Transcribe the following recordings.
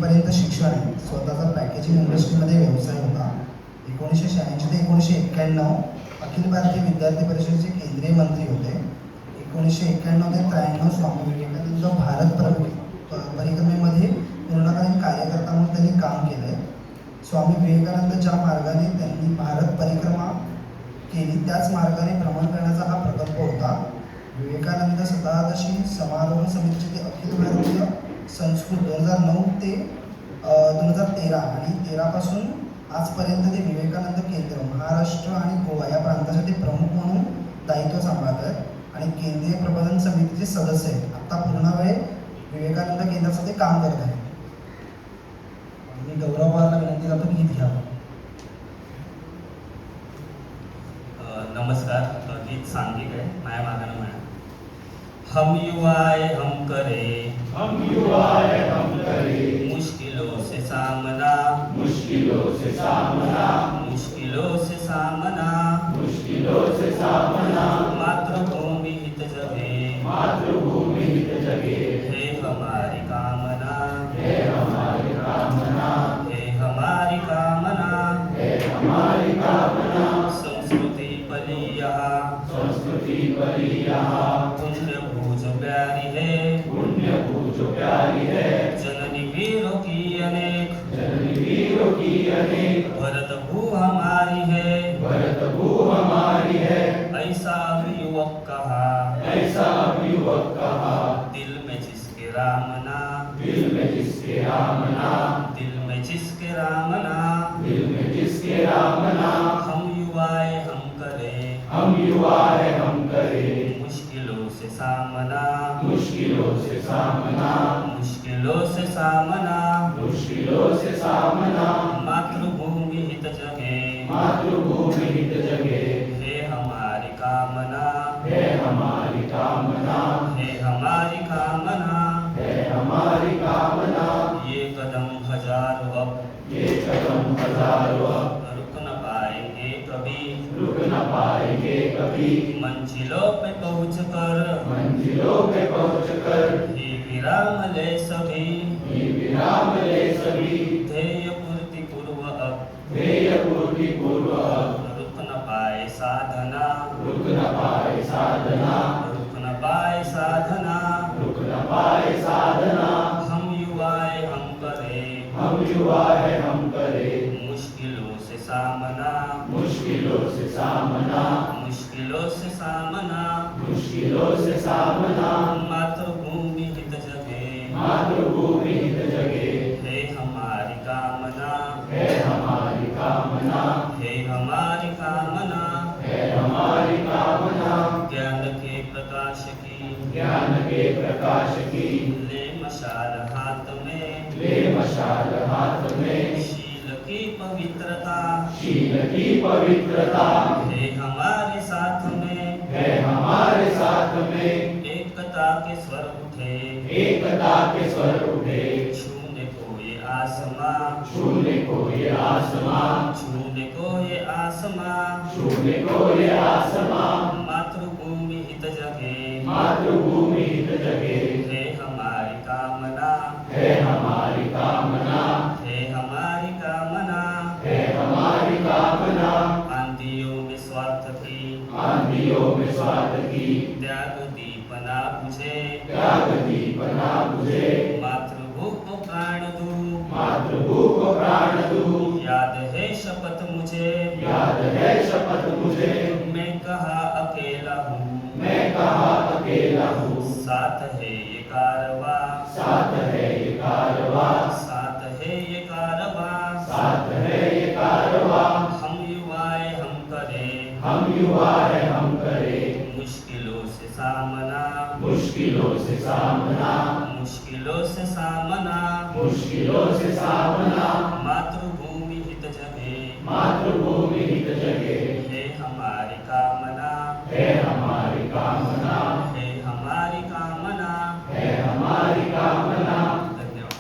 पर्यंत शिक्षण आहे. स्वतःचा पॅकेजिंग इंडस्ट्रीमध्ये व्यवसाय होता. 1986 ते 1991 अखिल भारतीय विद्यार्थी परिषदेचे केंद्रीय मंत्री होते. 1991 ते 93 स्वामी विवेकानंद भारत परिक्रमेमध्ये पूर्णकालीन कार्यकर्ता म्हणून त्यांनी काम केलं आहे. स्वामी विवेकानंद ज्या मार्गाने त्यांनी भारत परिक्रमा केली त्याच मार्गाने भ्रमण करण्याचा हा प्रकल्प होता. विवेकानंद शतादशी समारोह समितीचे ते अखिल भारतीय संस्कृत 2009 ते 2013 आणि 13 आजपर्यंत ते विवेकानंद केंद्र महाराष्ट्र आणि गोवा या प्रांतासाठी प्रमुख म्हणून दायित्व सांभाळतात आणि केंद्रीय प्रबंधन समितीचे सदस्य आहेत. आता पूर्ण वेळ विवेकानंद केंद्रासाठी काम करत आहे. मी गौरव पवारला विनंती करतो की गीत घ्यावं. नमस्कार. गीत सांघिक आहे. माया मागणं म्हणा. हम युवाए हम करे, हम युवाए हम करे, मुश्किलों से सामना, मुश्किलों से सामना, मुश्किलों से सामना, मुश्किलों से सामना, मातृभूमि हित जगे, मातृभूमि हित जगे, है हमारी कामना, है हमारी कामना, है हमारी कामना, है हमारी कामना, संस्कृति पली यहाँ, संस्कृति पली यहाँ, पुण्य भूज प्यारी है, पुण्य भूज प्यारी है, जननी वीरों की अनेक, जननी वीरों की अनेक, भरत भू हमारी है, भरत भू हमारी है, ऐसा युवक कहा, ऐसा युवक कहा, दिल में जिसके राम नाम, दिल में जिसके राम नाम, दिल में जिसके राम नाम, दिल में जिसके राम नाम, हम युवाए हम करें, हम युवा है हम करें, मुश्किलों से सामना, मुश्किलों से सामना, मुश्किलों से सामना, मुश्किलों से सामना, मातृभूमि हित जगे, मातृभूमि हित जगे, है हमारी कामना, है हमारी कामना, है हमारी कामना, है हमारी कामना, ये कदम हजारों अब ये कदम हजारों अब रुक न पाएंगे कभी, रुक न पाएंगे कभी, मंजिलों पे पहुँच कर मंजिलों पे पहुँच कर ही विराम ले सभी, ही विराम ले सभी, ध्येय पूर्ति पूर्व अब ध्येय पूर्ति पूर्व अब रुक न पाए साधना, रुक न पाए साधना, रुक न पाए साधना, रुक न पाए साधना, हम युवाए हम करे, हम युवा है हम करें, मुश्किलों से सामना, मुश्किलों से सामना, मुश्किलों से सामना, मुश्किलों से सामना, मातृभूमि हित जगे, मातृभूमि हित जगे, है हमारी कामना, है हमारी कामना, है हमारी कामना, है हमारी कामना, ज्ञान के प्रकाश की ज्ञान के प्रकाश की ले मशाल हाथ में, ले मशाल हाथ में, शील की पवित्रता शील की पवित्रता है हमारे साथ में, है हमारे साथ में, एकता के स्वर उठे, एकता के स्वर उठे, छूने को ये आसमां, छूने को ये आसमां, छूने को ये आसमां, छूने को ये आसमां, मातृभूमि हित जगे, मातृभूमि हित जगे, है हमारी कामना, है हमारी कामना, है हमारी कामना, है हमारी कामना, आंधियों में स्वार्थ की आंधियों में स्वार्थ की त्याग दीपना बुझे, त्याग दीपना बुझे, मातृभू को प्राण दूं, मातृभू को प्राण दूं, याद है शपथ मुझे, याद है शपथ मुझे, मैं कहाँ अकेला हूँ, मैं कहाँ अकेला हूँ, साथ है ये कारवां, साथ है ये कारवां, साथ है ये कारवां, साथ है ये कारवां, हम युवाए हम करें, हम युवा है हम करें, मुश्किलों से सामना, मुश्किलों से सामना, मुश्किलों से सामना, मुश्किलों से सामना, मातृभूमि हित जगे, मातृभूमि हित जगे, है हमारी कामना, है हमारी कामना, है हमारी कामना, है हमारी कामना। धन्यवाद.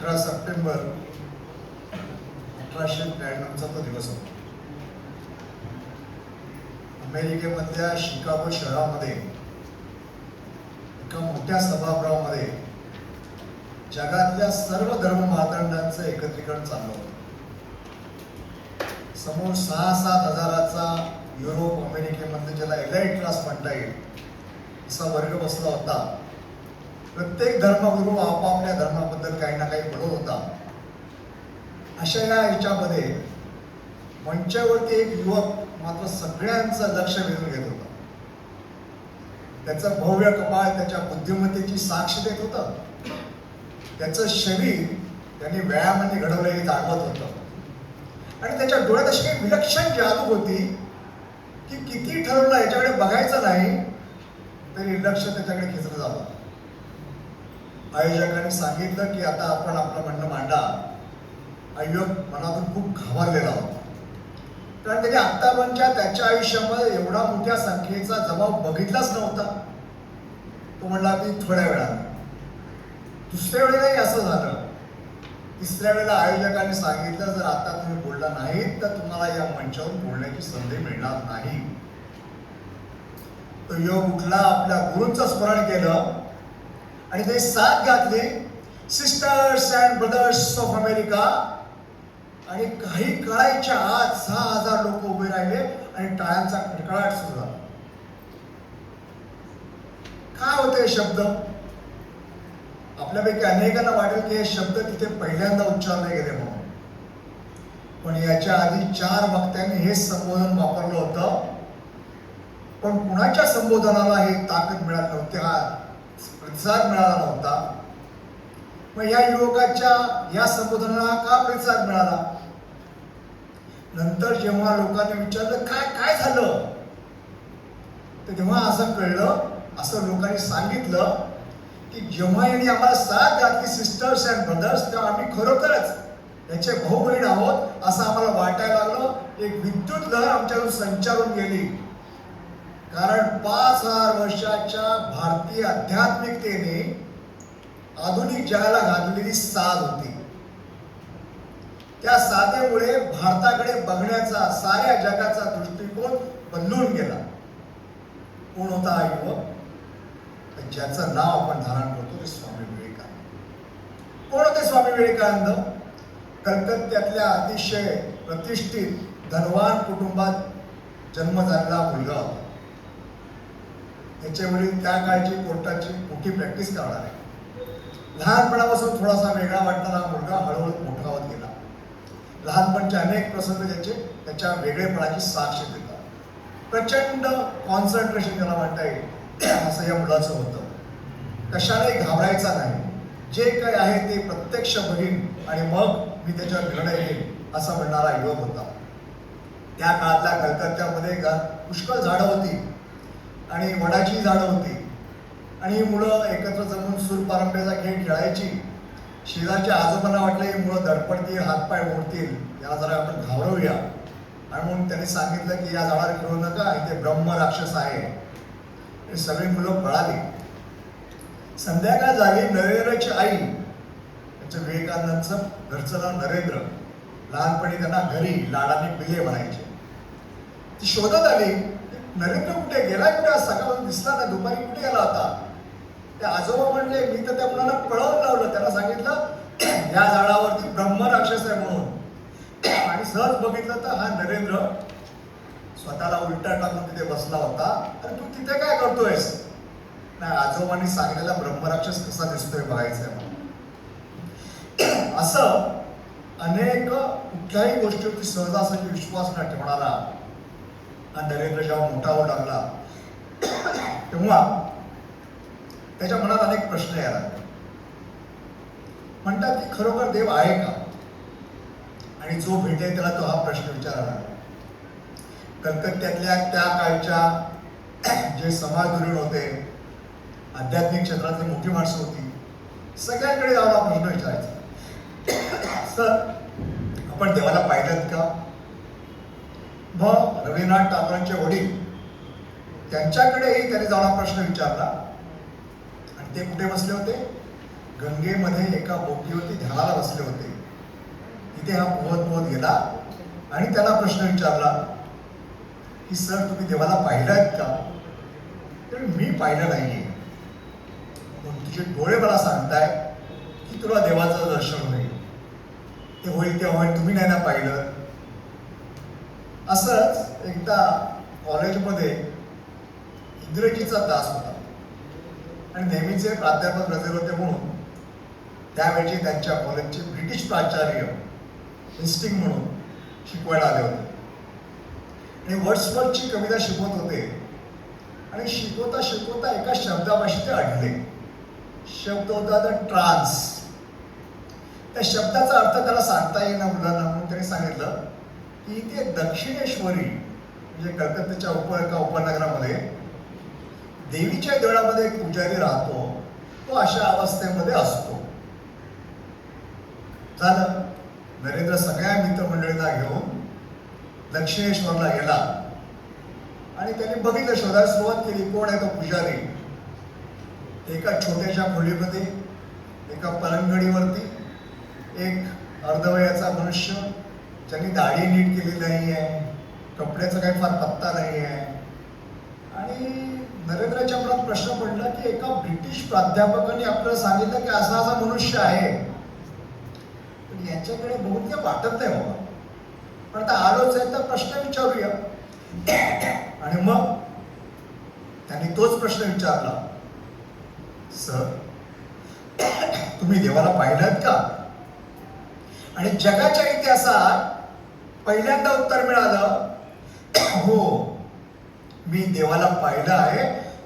18 सप्टेंबर 1893चा तो दिवस होता. अमेरिकेमधल्या शिकागो शहरामध्ये एका मोठ्या सभागृहामध्ये जगातल्या सर्व धर्म मातंडांचं एकत्रीकरण चाललं होतं. समोर 6-7 हजाराचा युरोप अमेरिकेमध्ये ज्याला एलाइट क्लास म्हणता येईल असा वर्ग बसला होता. प्रत्येक धर्मगुरू आपापल्या धर्माबद्दल काही ना काही बोलत होता. अशा या ह्याच्यामध्ये मंचावरती एक युवक मात्र सगळ्यांचं लक्ष वेधून घेत होता. त्याचं भव्य कपाळ त्याच्या बुद्धिमत्तेची साक्ष देत होतं. त्याचं शरीर त्यांनी व्यायामाने घडवलेले जाणवत होतं आणि त्याच्या डोळ्यात अशी काही विलक्षण जादू होती की किती ठरवलं याच्याकडे बघायचं नाही तरी लक्ष त्याच्याकडे खेचलं जातं. आयोजकांनी सांगितलं की आता आपण आपलं म्हणणं मांडा. युवक मनातून खूप घाबरलेला होता, कारण त्याने आत्तापर्यंतच्या त्याच्या आयुष्यामध्ये एवढा मोठ्या संख्येचा जबाब बघितलाच नव्हता. तो म्हणला की थोड्या वेळाने. दुसऱ्या वेळेलाही असं झालं. तिसऱ्या वेळेला आयोजकांनी सांगितलं जर आता तुम्ही बोलला नाहीत तर तुम्हाला या मंचावर बोलण्याची संधी मिळणार नाही. तो युवक उठला, आपल्या गुरूंचं स्मरण केलं आणि ते साथ घातली, sisters and brothers of America. आणि काही काळाच्या आत 6,000 लोक उभे राहिले आणि टाळ्यांचा कडकडाट सुरू झाला. काय होते हे शब्द? आपल्यापैकी अनेकांना वाटेल की हे शब्द तिथे पहिल्यांदा उच्चारले गेले म्हणून, पण याच्या आधी 4 वक्त्यांनी हेच संबोधन वापरलं होतं. पण कुणाच्या संबोधनाला हे ताकद मिळाली नव्हती, हा प्रतिसाद मिळाला नव्हता. मग या युवकाच्या या संबोधनाला का प्रतिसाद मिळाला? नंतर जेव्हा लोकांनी विचारलं काय काय झालं, तर तेव्हा असं कळलं, असं लोकांनी सांगितलं की जेव्हा यांनी आम्हाला साथ घातली सिस्टर्स अँड ब्रदर्स, तेव्हा आम्ही खरोखरच याचे भाऊ बहीण आहोत असं आम्हाला वाटायला लागलं. एक विद्युत लहर आमच्याकडून संचारून गेली, कारण 5,000 वर्षाच्या भारतीय आध्यात्मिकतेने आधुनिक जगाला घातलेली साध होती. त्या साधेमुळे भारताकडे बघण्याचा साऱ्या जगाचा दृष्टिकोन बदलून गेला. कोण होता हा युवक? ज्याचं नाव आपण धारण करतो ते स्वामी विवेकानंद. कोण होते स्वामी विवेकानंद? कलकत्त्यातल्या अतिशय प्रतिष्ठित धनवान कुटुंबात जन्म झालेला मुलगा होता. त्याचे वडील त्या काळची कोर्टाची मोठी प्रॅक्टिस करणार आहे. लहानपणापासून थोडासा वेगळा वाटणारा मुलगा हळूहळू मोठा होत गेला. लहानपणचे अनेक प्रसंग त्याच्या वेगळेपणाची साक्ष देतात. प्रचंड कॉन्सन्ट्रेशन त्याला म्हणता येईल असं या मुलाचं होतं. कशालाही घाबरायचा नाही, जे काही आहे ते प्रत्यक्ष बघीन आणि मग मी त्याच्यावर निर्णय घेईन असं म्हणणारा युवक होता. त्या काळातल्या कलकत्त्यामध्ये पुष्कळ झाडं होती आणि वडाची झाडं होती आणि ही मुलं एकत्र जमून सूरपारंब्याचा खेळ खेळायची. शेजारच्या आजोबांना वाटलं ही मुलं धडपडतील, हातपाय मोडतील, याला जरा आपण घाबरवूया. आणि म्हणून त्यांनी सांगितलं की या झाडावर खेळू नका, इथे ब्रह्म राक्षस आहे. हे सगळी मुलं पळाली. संध्याकाळ झाली. नरेंद्रची आई, त्याचं विवेकानंदचं घरचं नाव नरेंद्र, लहानपणी त्यांना घरी लाडाने पिले म्हणायचे. ती शोधत आली, नरेंद्र कुठे गेला, कुठे आज सकाळपासून दिसला ना, दुपारी कुठे गेला होता? त्या आजोबा म्हणले मी तर त्या मुलांना पळवून लावलं, त्यांना सांगितलं या झाडावरती ब्रह्म राक्षस आहे म्हणून. आणि सहज बघितलं तर हा नरेंद्र स्वतःला उलटा टाकून तिथे बसला होता. अरे तू तिथे काय करतोयस? नाही, आजोबांनी सांगितलेला ब्रह्मराक्षस कसा दिसतोय बघायचंय म्हणून. असं अनेक कुठल्याही गोष्टीवरती सहजासहजी विश्वास न ठेवणारा हा नरेंद्र जेव्हा मोठा होऊ लागला तेव्हा त्याच्या मनात अनेक प्रश्न यायला लागले. म्हणतात की खरोखर देव आहे का? आणि जो भेटेल त्याला तो हा प्रश्न विचारायला लागला. कलकत्त्यातल्या त्या काळच्या जे समाजधुरीण होते, आध्यात्मिक क्षेत्रातली मोठी माणसं होती, सगळ्यांकडे जाऊन हा प्रश्न विचारायचा, सर आपण देवाला पाहिलं का? मग रवींद्रनाथ टागोरांचे वडील, त्यांच्याकडेही त्याने जाऊन हा प्रश्न विचारला. आणि ते कुठे बसले होते? गंगेमध्ये एका बोटीवरती ध्यानाला बसले होते. तिथे हा पोहत पोहत गेला आणि त्याला प्रश्न विचारला की सर तुम्ही देवाला पाहिलात का? तर मी पाहिलं नाहीये, पण तुझे डोळे मला सांगताय की तुला देवाचं दर्शन होईल. ते होईल तेव्हा होईल, तुम्ही नाही ना पाहिलं. असंच एकदा कॉलेजमध्ये इंग्रजीचा तास होता आणि नेहमीचे प्राध्यापक रजेवर होते म्हणून त्यावेळी त्यांच्या कॉलेजचे ब्रिटिश प्राचार्य हिस्टिंग म्हणून शिकवायला आले होते आणि वर्ड्सवर्थची कविता शिकवत होते. आणि शिकवता शिकवता एका शब्दापाशी ते अडले. शब्द होता द ट्रान्स. त्या शब्दाचा अर्थ त्याला सांगता येईना मुलांना, म्हणून त्याने सांगितलं की ते दक्षिणेश्वरी म्हणजे कलकत्त्याच्या एका उपनगरामध्ये देवीच्या देवळामध्ये एक पुजारी राहतो, तो अशा अवस्थेमध्ये असतो. झालं. नरेंद्र सगळ्या मित्रमंडळींना घेऊन दक्षिणेश्वरला गेला आणि त्यांनी बघितलं, शोधायला सुरुवात केली कोण आहे तो पुजारी. एका छोट्याशा खोलीमध्ये एका पलंगडीवरती एक अर्धवयाचा मनुष्य, ज्यांनी दाढी नीट केलेली नाही आहे, कपड्याचा काही फार पत्ता नाही आहे. आणि नरेंद्राच्या मनात प्रश्न पडला की एका ब्रिटिश प्राध्यापकांनी आपल्याला सांगितलं की असा असा मनुष्य आहे, पण याच्याकडे बघून काय वाटत नाही बाबा, पण आता आलोच आहे तर प्रश्न विचारूया. आणि मग त्यांनी तोच प्रश्न विचारला, सर तुम्ही देवाला पाहिलात का? आणि जगाच्या इतिहासात पहिल्यांदा उत्तर मिळालं, हो मी देवाला पाहिलं आहे.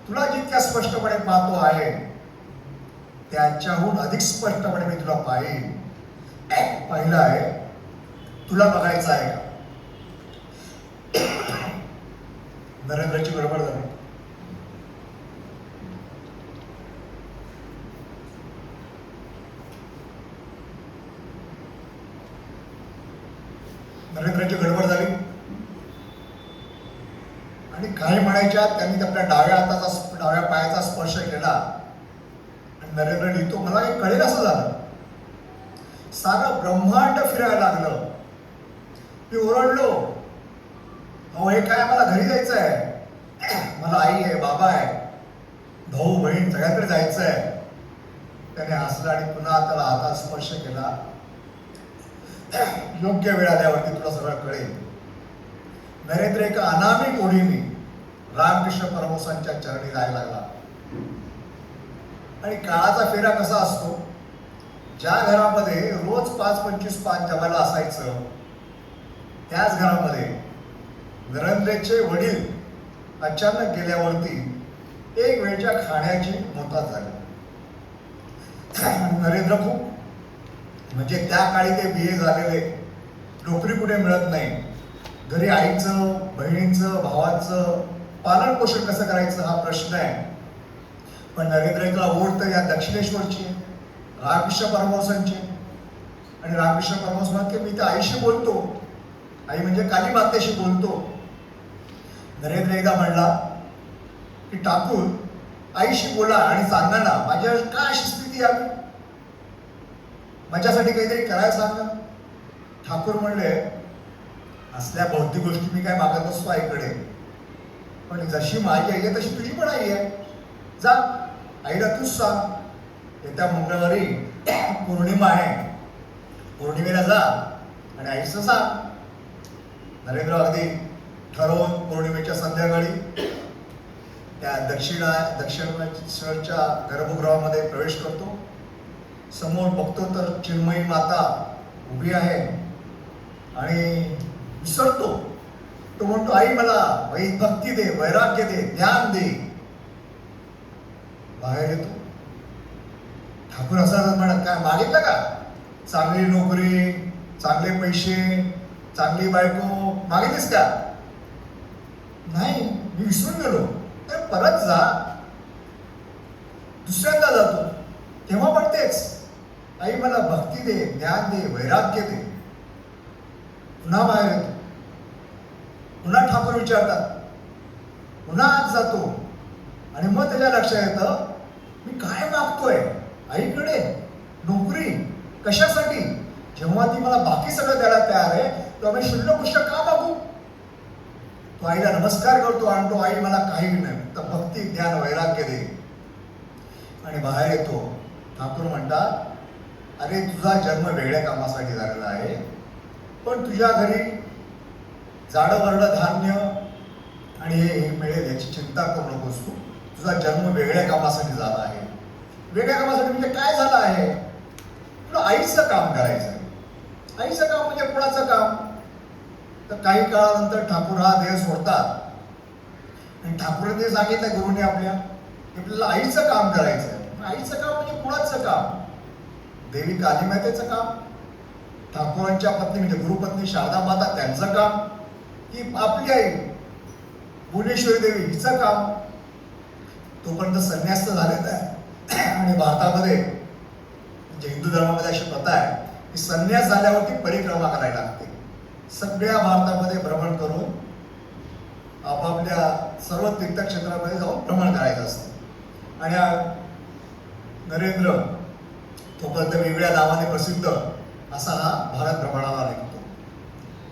तुला जितक्या स्पष्टपणे पाहतो आहे त्याच्याहून अधिक स्पष्टपणे मी तुला पाहिलं आहे. तुला बघायचं आहे का? नरेंद्रची गडबड झाली. नरेंद्रची गडबड झाली आणि काही म्हणायच्या त्यांनी आपल्या डाव्या पायाचा स्पर्श केला आणि नरेंद्र लिहितो, मला काही कळेल असं झालं. सारं ब्रह्मांड फिरायला लागलं. मी ओरडलो, अहो हे काय, मला घरी जायचं आहे, मला आई आहे, बाबा आहे, भाऊ बहीण सगळ्यांकडे जायचं आहे. त्याने हसला आणि पुन्हा त्याला हातात स्पर्श केला. योग्य वेळ आल्यावरती तुला सगळं कळेल. नरेंद्र एका अनामिक ओढीने रामकृष्ण परमहंसांच्या चरणी जायला लागला. आणि काळाचा फेरा कसा असतो, ज्या घरामध्ये रोज 5-25 पान जेवायला असायचं त्याच घरामध्ये नरेंद्रचे वडील अचानक गेल्यावरती एक वेळच्या खाण्याची मोताद झाली. नरेंद्र खूप, म्हणजे त्या काळी ते BA झालेले, नोकरी कुठे मिळत नाही, घरी आईचं, बहिणींचं, भावाचं पालन पोषण कसं करायचं हा प्रश्न आहे. पण नरेंद्रला ओढ तर या दक्षिणेश्वरची, रामकृष्ण परमहंसांची. आणि रामकृष्ण परमहंस म्हणते मी त्या आईशी बोलतो, आई म्हणजे काली मातेशी बोलतो. नरेंद्र एकदा म्हणला की ठाकूर आईशी बोला आणि सांगा ना माझ्यावर का अशी स्थिती आली, माझ्यासाठी काहीतरी करायला सांगा. ठाकूर म्हणले, असल्या भौतिक गोष्टी मी काय मागत नसतो आईकडे, पण जशी माझी आई आहे तशी तुझी पण आई आहे, जा आईला तूच सांग. येत्या मंगळवारी पौर्णिमा आहे, पौर्णिमेला जा आणि आईचं सांग. नरेंद्र अगदी ठरवून पौर्णिमेच्या संध्याकाळी त्या दक्षिणेश्वरच्या गर्भगृहामध्ये प्रवेश करतो. समोर बघतो तर चिन्मयी माता उभी आहे आणि विसरतो. तो म्हणतो, आई मला भक्ती दे, वैराग्य दे, ज्ञान दे. बाहेर येतो. ठाकूर असं म्हणत, काय मागितलं का? चांगली नोकरी, चांगले पैसे, चांगली बायको मागितलीस का? नाही, मी विसरून गेलो. तर परत जा. दुसऱ्यांदा जातो, तेव्हा पण तेच, आई मला भक्ती दे, ज्ञान दे, वैराग्य दे. पुन्हा बाहेर येतो. पुन्हा ठाकूर विचारतात. पुन्हा आत जातो आणि मग त्याच्या लक्षात येतं मी काय मागतोय. आईकडे नोकरी कशासाठी? जेव्हा ती मला बाकी सगळं द्यायला तयार आहे तेव्हा मी शुल्लक गोष्ट का मागू? तो आईला नमस्कार करतो आणि तो आई मला काही नाही तर भक्ती ज्ञान वैराग्य दे. आणि बाहेर येतो. ठाकूर म्हणतात, अरे तुझा जन्म वेगळ्या कामासाठी झालेला आहे, पण तुझ्या घरी जाडं वरडं धान्य आणि हे मिळेल याची चिंता करू नकोस. तुझा जन्म वेगळ्या कामासाठी झाला आहे. वेगळ्या कामासाठी म्हणजे काय झालं आहे? तुला आईचं काम करायचं आहे. आईचं काम म्हणजे कुणाचं काम? तर काही काळानंतर ठाकूर हा देह सोडतात आणि ठाकूरांनी सांगितलं गुरुने आपल्या की आपल्याला आईचं काम करायचं आहे. आईचं काम म्हणजे कुणाचं काम? देवी कालीमातेचं काम, ठाकूरांच्या पत्नी म्हणजे गुरुपत्नी शारदा माता त्यांचं काम, की आपली आई भुवनेश्वरी देवी हिचं काम? तोपर्यंत संन्यास झालेला आहे. आणि भारतामध्ये म्हणजे हिंदू धर्मामध्ये अशी प्रथा आहे की संन्यास झाल्यावरती परिक्रमा करायला लागते. सगळ्या भारतामध्ये भ्रमण करून आपापल्या सर्व तीर्थक्षेत्रामध्ये जाऊन भ्रमण करायचं असतं. आणि नरेंद्र तोपर्यंत वेगळ्या नावाने प्रसिद्ध असा हा भारत भ्रमणाला निघतो.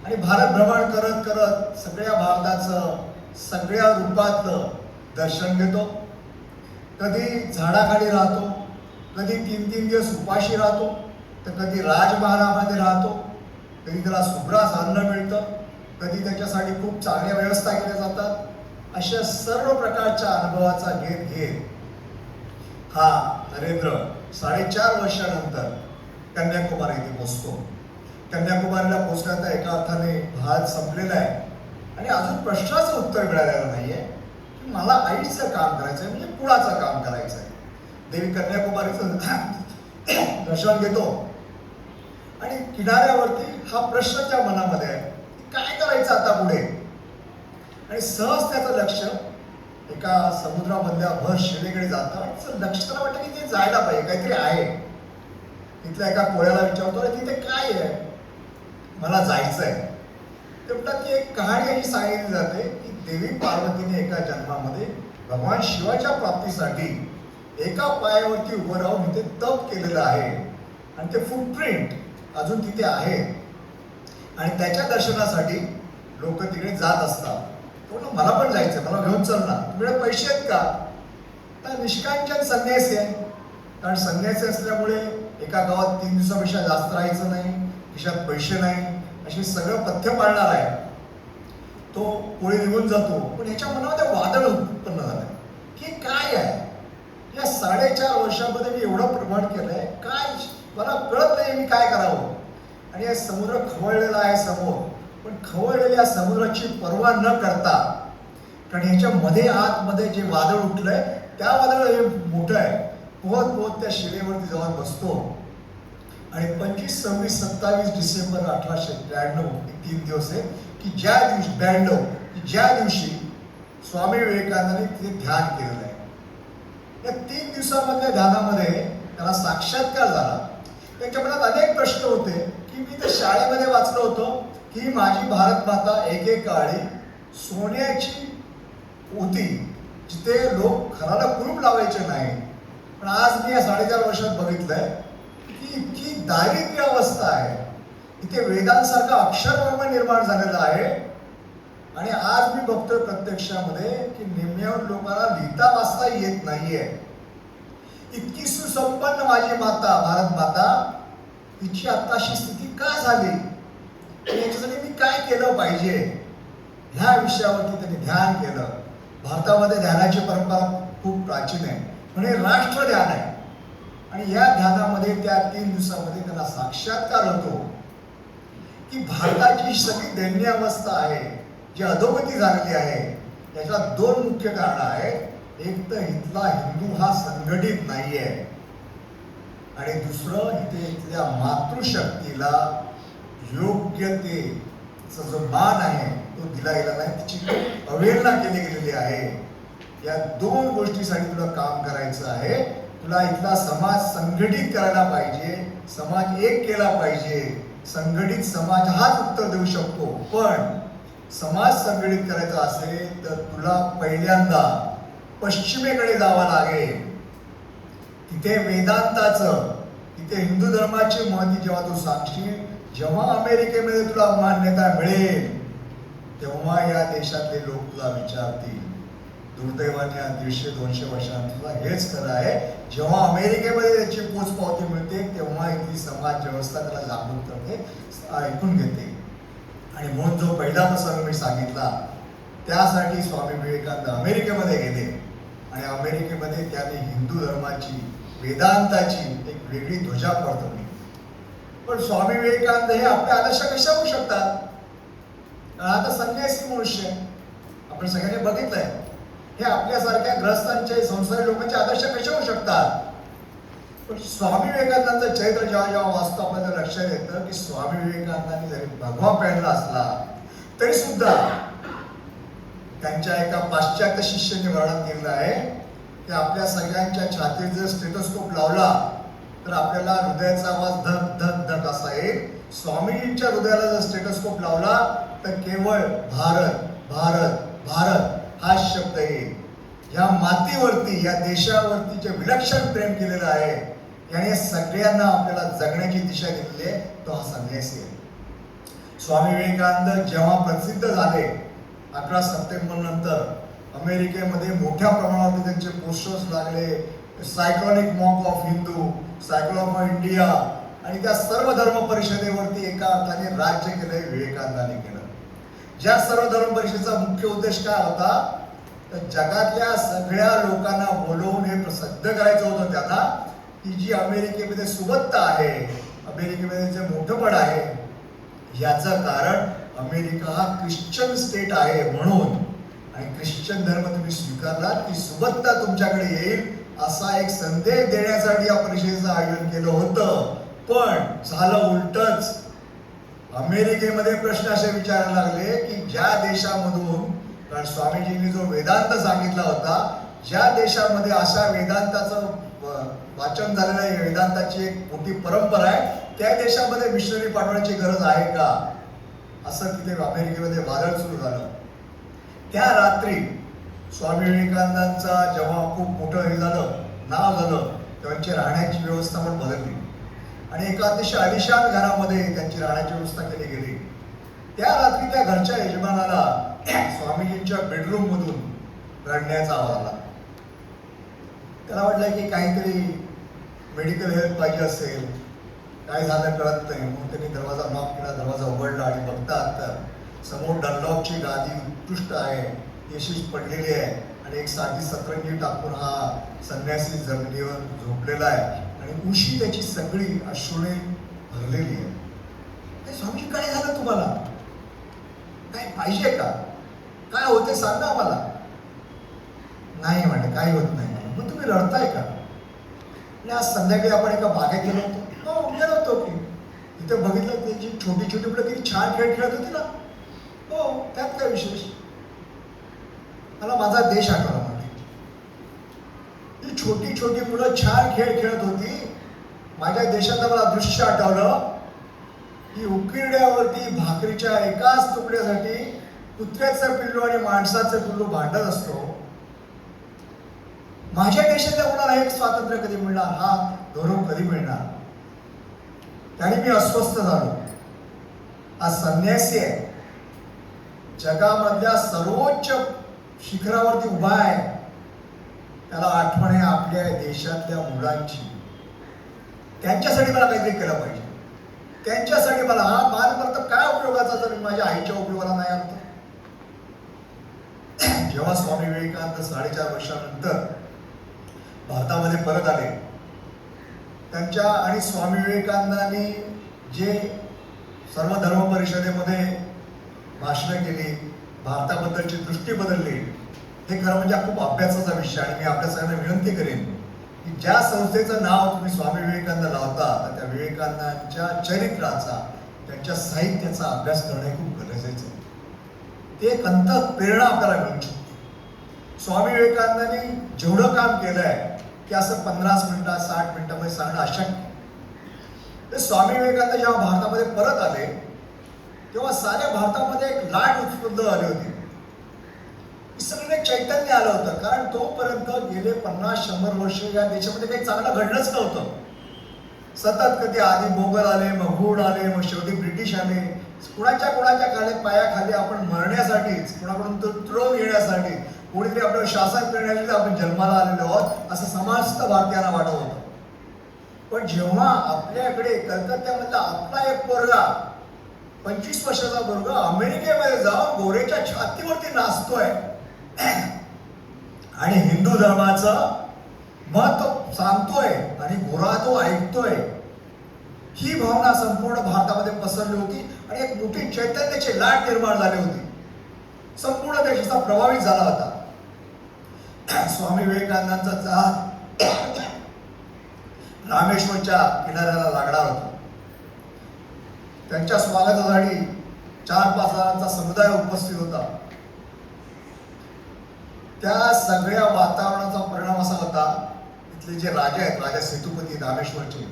आणि भारत भ्रमण करत करत सगळ्या भारताचं सगळ्या रूपातलं दर्शन घेतो. कधी झाडाखाली राहतो, कधी 3-3 दिवस उपाशी राहतो, तर कधी राजमहालामध्ये राहतो, कधी त्याला सुग्रास अन्न मिळतं, कधी त्याच्यासाठी खूप चांगल्या व्यवस्था केल्या जातात. अशा सर्व प्रकारच्या अनुभवाचा घेत घेत हा नरेंद्र 4.5 वर्षानंतर कन्याकुमारी येथे पोहोचतो. कन्याकुमारीला पोहोचण्याचा एका अर्थाने भारत संपलेला आहे आणि अजून प्रश्नाचं उत्तर मिळालेलं नाहीये की मला आईचं काम करायचं आहे म्हणजे कुणाचं काम करायचं आहे. देवी कन्याकुमारीचं दर्शन घेतो आणि किनाऱ्यावरती हा प्रश्न त्या मनामध्ये आहे की काय करायचं आता पुढे. आणि सहज त्याचं लक्ष एका समुद्रामधल्या भर शिलेकडे जातं आणि त्याचं लक्ष त्याला वाटतं की ते जायला पाहिजे, काहीतरी आहे. तिथल्या एका कोळ्याला विचारतो, अरे तिथे काय आहे, मला जायचं आहे. ते म्हणतात की एक कहाणी अशी सांगितली जाते की देवी पार्वतीने एका जन्मामध्ये भगवान शिवाच्या प्राप्तीसाठी एका पायावरती उभं राहून इथे तप केलेलं आहे आणि ते फुटप्रिंट अजून तिथे आहे आणि त्याच्या दर्शनासाठी लोक तिकडे जात असतात. तो म्हणतो मला पण जायचं, मला घेऊन चल ना, तुझ्याकडे पैसे आहेत का? तर निष्कांचन संन्यासी आहे, कारण संन्यासी असल्यामुळे एका गावात 3 दिवसापेक्षा जास्त राहायचं नाही, खिशात पैसे नाही, अशी सगळं पथ्य पाळणार आहे. तो कोळी निघून जातो. पण ह्याच्या मनामध्ये वादळ उत्पन्न झालं की काय आहे, या 4.5 वर्षामध्ये मी एवढं प्रमाण केलंय, काय मला कळत नाही मी काय करावं. आणि हे समुद्र खवळलेला आहे समोर, पण खवळलेल्या समुद्राची पर्वा न करता, कारण ह्याच्या मध्ये आतमध्ये जे वादळ उठलंय त्या वादळ हे मोठं आहे, पोहत पोहत त्या शिलेवरती जाऊन बसतो. आणि 25, 26, 27 डिसेंबर 1892 3 दिवस आहे की ज्या दिवशी 92 की ज्या दिवशी स्वामी विवेकानंदांनी तिथे ध्यान केलेलं आहे. या 3 दिवसामधल्या ध्यानामध्ये त्याला साक्षात्कार झाला. त्यांच्या मनात अनेक प्रश्न होते की मी तर शाळेमध्ये वाचलं होतं की माझी भारत माता एकेकाळी सोन्याची होती जिथे लोक घराला कुलूप लावायचे नाही. पण आज मी या 4.5 वर्षात बघितलंय की इतकी दारिद्र्य अवस्था आहे, इथे वेदांसारखं अक्षरब्रह्म निर्माण झालेलं आहे. आणि आज मी बघतोय प्रत्यक्षामध्ये की निम्म्यावर लोकांना लिहिता वाचता येत नाहीये. इतकी सुसंपन्न माझी माता भारत माता, तिची आत्ताशी स्थिती का झाली, याच्यासाठी मी काय केलं पाहिजे, ह्या विषयावरती त्यांनी ध्यान केलं. भारतामध्ये ध्यानाची परंपरा खूप प्राचीन आहे, म्हणजे राष्ट्र ध्यान आहे. आणि या ध्यानामध्ये त्या 3 दिवसामध्ये त्यांना साक्षात्कार होतो की भारताची सगळी दैन्य अवस्था आहे जी अधोगती झालेली आहे, याच्या 2 मुख्य कारण आहेत. एक तर इथला हिंदू हा संघटित नाहीये आणि दुसरं इथे इथल्या मातृशक्तीला योग्यतेचा जो मान आहे तो दिला गेला नाही, तिची अवहेलना केली गेलेली आहे. या 2 गोष्टीसाठी तुला काम करायचं आहे. तुला इथला समाज संघटित करायला पाहिजे, समाज एक केला पाहिजे. संघटित समाज हाच उत्तर देऊ शकतो. पण समाज संघटित करायचा असेल तर तुला पहिल्यांदा पश्चिमेकडे जावं लागेल. तिथे वेदांताचं, तिथे हिंदू धर्माची महती जेव्हा तू सांगशील, जेव्हा अमेरिकेमध्ये तुला मान्यता मिळेल तेव्हा या देशातले लोक तुला विचारतील. दुर्दैवाने 150-200 वर्षांत तुला हेच खरं आहे. जेव्हा अमेरिकेमध्ये त्याची पोचपावती मिळते तेव्हा इथली समाज व्यवस्था त्याला जागृत करते, ऐकून घेते. आणि म्हणून जो पहिला प्रसंग मी सांगितला त्यासाठी स्वामी विवेकानंद अमेरिकेमध्ये गेले आणि अमेरिकेमध्ये त्यांनी हिंदू धर्माची, वेदांताची एक वेगळी ध्वजा फडकवली. पण स्वामी विवेकानंद हे आपले आदर्श कशा होऊ शकतात? आता संन्यासी मनुष्य आपण सगळ्यांनी बघितलंय, हे आपल्यासारख्या ग्रस्तांचे, संसारी लोकांचे आदर्श कसे होऊ शकतात? पण स्वामी विवेकानंदांचं चरित्र जेव्हा जेव्हा वाचतो आपल्याला लक्षात येतं की स्वामी विवेकानंदांनी जरी भगवा पेरला असला तरी सुद्धा त्यांच्या एका पाश्चात्य शिष्याने वर्णन केलेलं आहे की आपल्या सगळ्यांच्या छातीत जर स्टेथोस्कोप लावला तर आपल्याला हृदयाचा आवाज धक धक धक असा येईल. स्वामीजींच्या हृदयाला जर स्टेथोस्कोप लावला तर केवळ भारत भारत भारत हा शब्द येईल. या मातीवरती, या देशावरती जे विलक्षण प्रेम केलेलं आहे याने सगळ्यांना आपल्याला जगण्याची दिशा दिलेली आहे, तो हा संन्यासी आहे. स्वामी विवेकानंद जेव्हा प्रसिद्ध झाले 11 सप्टेंबर नंतर अमेरिकेमध्ये मोठ्या प्रमाणावरती त्यांचे पोस्टर्स लागले. Cyclonic mock of Hindu, cyclone of India आणि त्या सर्व धर्म परिषदेवरती एका अर्थाने राज्य केलंय विवेकानंदांनी केलं. ज्या सर्व धर्म परिषदेचा मुख्य उद्देश काय होता तर जगातल्या सगळ्या लोकांना बोलवून हे प्रसिद्ध करायचं होतं त्यांना की जी अमेरिकेमध्ये सुबत्ता आहे, अमेरिकेमध्ये जे मोठेपण आहे याचं कारण अमेरिका हा ख्रिश्चन स्टेट आहे म्हणून, आणि ख्रिश्चन धर्म तुम्ही स्वीकारलात की सुबत्ता तुमच्याकडे येईल असा एक संदेश देण्यासाठी या परिषदेचं आयोजन केलं होतं. पण झालं उलटच. अमेरिकेमध्ये प्रश्न असे विचारायला लागले की ज्या देशामधून, कारण स्वामीजींनी जो वेदांत सांगितला होता, ज्या देशामध्ये अशा वेदांताचं वाचन झालेलं आहे, वेदांताची एक मोठी परंपरा आहे, त्या देशामध्ये मिशनरी पाठवण्याची गरज आहे का, असं तिथे अमेरिकेमध्ये वादळ सुरू झालं. त्या रात्री स्वामी विवेकानंदांचा जेव्हा खूप मोठं हे झालं, नाव झालं, त्यांची राहण्याची व्यवस्था पण बदलली आणि एका अतिशय आलिशान घरामध्ये त्यांची राहण्याची व्यवस्था केली गेली. त्या रात्री त्या घरच्या यजमानाला स्वामीजींच्या बेडरूम मधून रडण्याचा आवाज आला. त्याला वाटलं की काहीतरी मेडिकल हेल्प पाहिजे असेल, काय झालं कळत नाही. म्हणून त्यांनी दरवाजा नॉक केला, दरवाजा उघडला आणि बघतात तर समोर डनलॉपची गादी उत्कृष्ट आहे, येशीच पडलेली आहे आणि एक साधी सतरंजी टाकून हा संन्यासी जमिनीवर झोपलेला आहे आणि उशी त्याची सगळी अश्रूने भरलेली आहे. स्वामीजी काय झालं तुम्हाला, काय पाहिजे का, काय होते सांगा मला. नाही म्हणे काही होत नाही. मग तुम्ही रडताय का? आज संध्याकाळी आपण एका बागेत गेलो होतो. हो गेलो होतो की तिथे बघितलं त्यांची छोटी छोटी मुलं किती छान खेळ खेळत होती ना. हो त्यात काय विशेष. मला माझा देश आठवला. म्हणजे ही छोटी छोटी मुलं छान खेळ खेळत होती. माझ्या देशातलं मला दृश्य आठवलं की उकिरड्यावरती भाकरीच्या एकाच तुकड्यासाठी कुत्र्याचं पिल्लू आणि माणसाचं पिल्लू भांडत असतो. माझ्या देशातल्या मुलाला एक स्वातंत्र्य कधी मिळणार, हा गौरव कधी मिळणार. त्याने मी अस्वस्थ झालो. हा संन्यासी आहे, जगामधल्या सर्वोच्च शिखरावरती उभा आहे. त्याला आठवण आहे आपल्या देशातल्या मुलांची. त्यांच्यासाठी मला काहीतरी केलं पाहिजे. त्यांच्यासाठी मला हा मानकर्तव्य काय उपयोगाचा जर माझ्या आईच्या उपयोगाला नाही आलं. जेव्हा स्वामी विवेकानंद 4.5 वर्षानंतर भारतामध्ये परत आले, त्यांच्या आणि स्वामी विवेकानंदांनी जे सर्व धर्म परिषदेमध्ये भाषणं केली, भारताबद्दलची दृष्टी बदलली, हे खरं म्हणजे खूप अभ्यासाचा विषय. आणि मी आपल्या सगळ्यांना विनंती करेन की ज्या संस्थेचं नाव तुम्ही स्वामी विवेकानंद लावता तर त्या विवेकानंदांच्या चरित्राचा, त्यांच्या साहित्याचा अभ्यास करणं खूप गरजेचं आहे. ते एक अंतःप्रेरणा आपल्याला मिळू शकते. स्वामी विवेकानंदांनी जेवढं काम केलं आहे की असं 50 मिनिटात 60 मिनिटामध्ये सांगणं अशक्य. ते स्वामी विवेकानंद जेव्हा भारतामध्ये परत आले तेव्हा साऱ्या भारतामध्ये एक लाट उत्स्फूर्त झाली होती सगळं चैतन्य आलं होतं. कारण तोपर्यंत गेले 50-100 वर्ष या देशामध्ये काही चांगलं घडलंच नव्हतं. सतत कधी आधी मोगल आले, मग हुड आले, मग शेवटी ब्रिटिश आले. कुणाच्या पायाखाली आपण मरण्यासाठीच, कुणाकडून तो ट्रोन घेण्यासाठी, कोणीतरी आपलं शासन करण्यासाठी आपण जन्माला आलेलो आहोत असं समस्त भारतीयांना वाटत होतं. पण जेव्हा आपल्याकडे कलकत्त्यामधला आपला एक पोरगा 25 वर्षाचा पोरगा अमेरिकेमध्ये जाऊन गोरेच्या छातीवरती नाचतोय आणि हिंदू धर्माचं मत सांगतोय आणि गोरा तो ऐकतोय, ही भावना संपूर्ण भारतामध्ये पसरली होती आणि एक मोठी चैतन्याची लाट निर्माण झाली होती. संपूर्ण देश असा प्रभावित झाला होता. स्वामी विवेकानंदांचा जहाज रामेश्वरच्या किनाऱ्याला लागणार होता. त्यांच्या स्वागतासाठी 4-5 हजारांचा समुदाय उपस्थित होता. त्या सगळ्या वातावरणाचा परिणाम असा होता, इथले जे राजा आहेत, राजा सेतुपती रामेश्वरचे,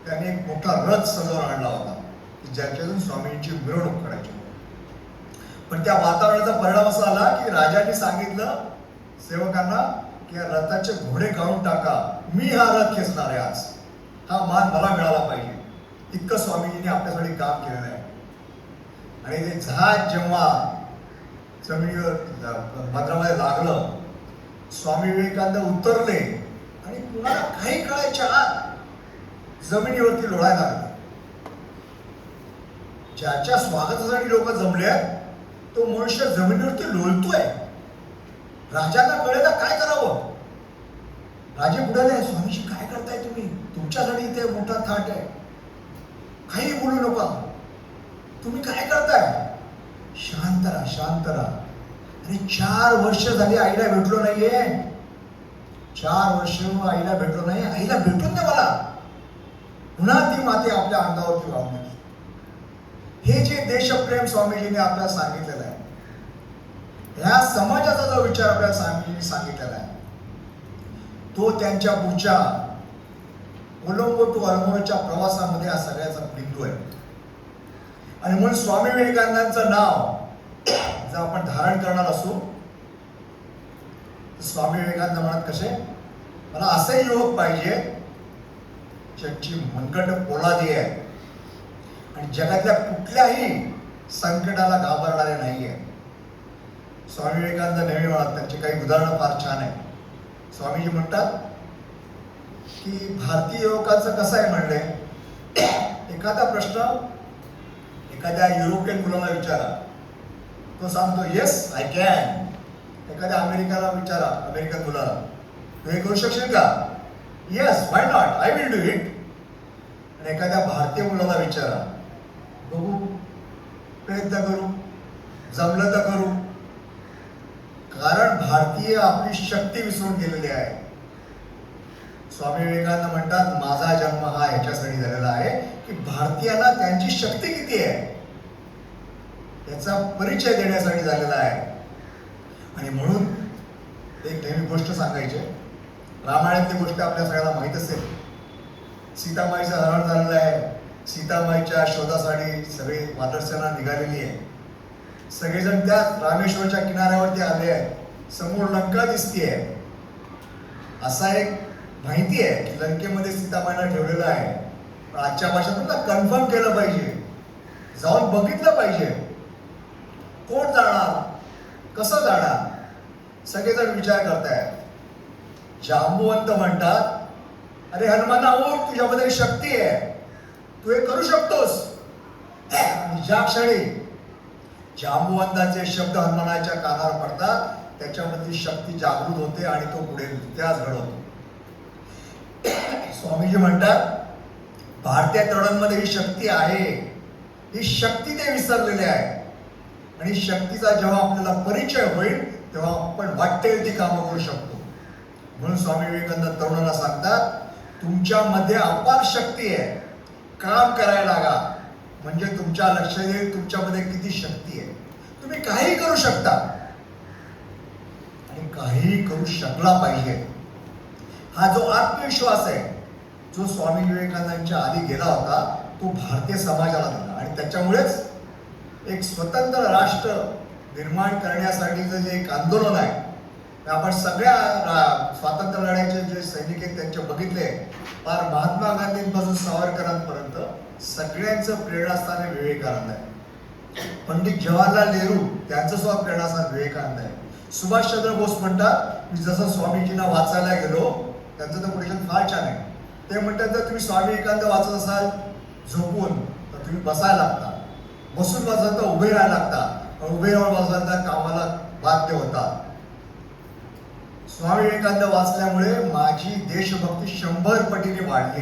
त्यांनी एक मोठा रथ सजवून आणला होता की ज्याच्यातून स्वामींची मिरवणूक करायची. पण त्या वातावरणाचा परिणाम असा आला की राजांनी सांगितलं सेवकांना की या रथाचे घोडे काढून टाका, मी हा रथ खेचणार आहे, आज हा मान मला मिळाला पाहिजे. इतकं स्वामीजींनी आपल्यासाठी काम केलेलं आहे. आणि ते जहाज जेव्हा जमिनीवर भद्रामध्ये लागलं, स्वामी विवेकानंद उतरले आणि कुणाला काही कळायच्या आत जमिनीवरती लोळायला लागले. ज्याच्या स्वागतासाठी लोक जमले तो मनुष्य जमिनीवरती लोळतोय. राजांना कळेल काय करावं. राजे बुडाले, स्वामीजी काय करताय तुम्ही, तुमच्यासाठी इथे मोठा थाट आहे, काही बोलू नका, तुम्ही काय करताय, शांत राहा, शांत राहा. आणि 4 वर्ष झाली आईला भेटलो नाहीये, 4 वर्ष आईला भेटलो नाही, आईला भेटून दे मला, पुन्हा ती माते आपल्या अंगावरती वाहून गेली. हे जे देशप्रेम स्वामीजीने आपल्याला सांगितलेलं आहे, ह्या समाजाचा जो विचार आपल्याला स्वामीजींनी सांगितलेला आहे, तो त्यांच्या पुढच्या कोलंबो टू अल्मोराच्या प्रवासामध्ये हा सगळ्याचा बिंदू आहे. आणि म्हणून स्वामी विवेकानंदांचं नाव जर आपण धारण करणार असू, स्वामी विवेकानंद म्हणत कसे, मला असे युवक पाहिजे ज्यांची मनगट पोलादी आहे आणि जगातल्या कुठल्याही संकटाला घाबरणारे नाहीये. स्वामी विवेकानंद नेहमी म्हणतात, त्यांची काही उदाहरणं फार छान आहे. स्वामीजी म्हणतात की भारतीय युवकाचं कसं आहे म्हणले, एखादा प्रश्न एखाद्या युरोपियन मुलाला विचारा, तो सांगतो येस आय कॅन. एखाद्या अमेरिकाला विचारा, अमेरिकन मुलाला, तू हे करू शकशील का, yes why not I will do it. आणि एखाद्या भारतीय मुलाला विचारा, बघू, प्रयत्न करू, जमलं तर करू. कारण भारतीय आपली शक्ती विसरून गेलेली आहे. स्वामी विवेकानंद म्हणतात, माझा जन्म हा ह्याच्यासाठी झालेला आहे की भारतीयांना त्यांची शक्ती किती आहे याचा परिचय देण्यासाठी झालेला आहे. आणि म्हणून एक नेहमी गोष्ट सांगायची, रामायणातली गोष्ट आपल्या सगळ्यांना माहीत असेल. सीतामाईचं हरण झालेलं आहे, सीतामाईच्या शोधासाठी सगळी वानरसेना निघालेली आहे. सगळेजण त्या रामेश्वरच्या किनाऱ्यावरती आले आहेत, समोर लंका दिसतीये. असा एक माहिती आहे की लंकेमध्ये सीतामाईला ठेवलेलं आहे. पण आजच्या भाषेतून कन्फर्म केलं पाहिजे, जाऊन बघितलं पाहिजे. कोण जाणार, कसं जाणार, सगळेजण विचार करतायत. जांबुवंत म्हणतात, अरे हनुमाना उठ, तुझ्यामध्ये शक्ती आहे, तू हे करू शकतोस. आणि ज्या क्षणी जांबुवंताचे शब्द हनुमानाच्या कानावर पडतात, त्याच्यामधली शक्ती जागृत होते आणि तो पुढे इतिहास घडवतो. स्वामीजी म्हणतात, भारतीय तरुणांमध्ये ही शक्ती आहे, ही शक्ती ते विसरलेले आहे. आणि शक्तीचा जेव्हा आपल्याला परिचय होईल तेव्हा आपण वाटेल ती कामं करू शकतो. म्हणून स्वामी विवेकानंद तरुणांना सांगतात, तुमच्यामध्ये अपार शक्ती आहे, काम करायला लागा, म्हणजे तुमच्या लक्षात येईल तुमच्यामध्ये किती शक्ती आहे. तुम्ही काही करू शकता आणि काही करू शकला पाहिजे. हा जो आत्मविश्वास आहे, जो स्वामी विवेकानंदांच्या आधी गेला होता, तो भारतीय समाजाला दिला. आणि त्याच्यामुळेच एक स्वतंत्र राष्ट्र निर्माण करण्यासाठीचं जे एक आंदोलन आहे ते आपण सगळ्या स्वातंत्र्य लढ्याचे जे सैनिक आहेत त्यांचे बघितले, फार महात्मा गांधींपासून सावरकरांपर्यंत सगळ्यांचं प्रेरणास्थान हे विवेकानंद आहे. पंडित जवाहरलाल नेहरू त्यांचं सुद्धा प्रेरणास्थान विवेकानंद आहे. सुभाषचंद्र बोस म्हणतात, मी जसं स्वामीजींना वाचायला गेलो, त्यांचं तर कोटेशन फार छान आहे. ते म्हणतात जर तुम्ही स्वामी विवेकानंद वाचत असाल झोपून तर तुम्ही बसायला लागता, बसून वाचत तर उभे राहायला लागता, उभे राहून वाचायला तर कामाला बाध्य होता. स्वामी विवेकानंद वाचल्यामुळे माझी देशभक्ती 100 पटीने वाढली,